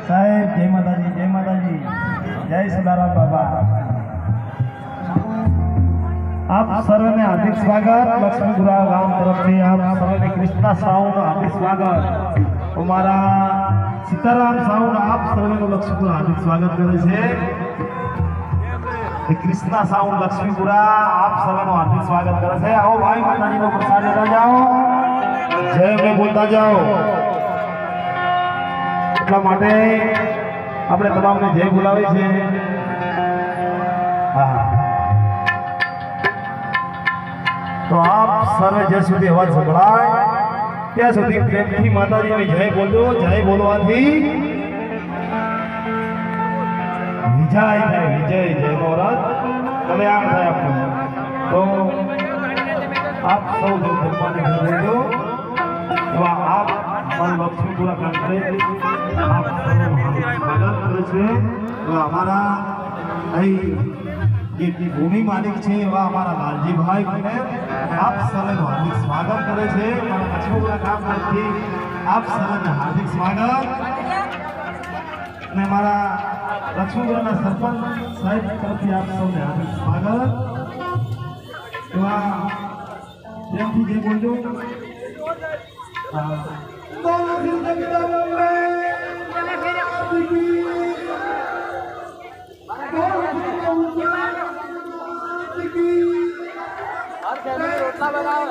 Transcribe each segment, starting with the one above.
साहेब जय माताजी जय सीताराम बाबा। आप सर्व ने हार्दिक स्वागत। लक्ष्मीपुरा गांव तरफ से आप सर्व ने कृष्णा साउंड हार्दिक स्वागत। हमारा सीताराम साउंड आप सर्व ने लक्ष्मीपुरा हार्दिक स्वागत करे छे। कृष्णा साउंड लक्ष्मीपुरा आप सर्व ने हार्दिक स्वागत करे छे। आओ भाई माताजी नो प्रसाद लेता जाओ, जय में बोलता जाओ। એટલા માટે આપણે તમામને જય બોલાવી છે। હા, તો આપ સર્વે જ્યાં સુધી અવાજ સંભળાય ત્યાં સુધી પ્રેમથી માતાજીની જય બોલજો। જય બોલવાથી વિજય થાય, વિજય જયનો અર્થ કલ્યાણ થાય આપણું। તો આપ સૌ જો ભગવાનને બોલજો એવા આપ લક્ષ્મીપુરા કાંકરે આપ સૌનું હાર્દિક સ્વાગત કરે છે। તો અમારા અહીં જે ભૂમિ માલિક છે એવા અમારા લાલજીભાઈ મને આપ સૌનું હાર્દિક સ્વાગત કરે છે। મારા લક્ષ્મીપુરા ગામ તરફથી આપ સૌને હાર્દિક સ્વાગત। અને મારા લક્ષ્મીપુરાના સરપંચ સાહેબ તરફથી આપ સૌને હાર્દિક સ્વાગત। એવા પ્રેમથી જે બોલજો। बोलो जिंदगी बोले रोटला बनाओ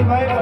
भाई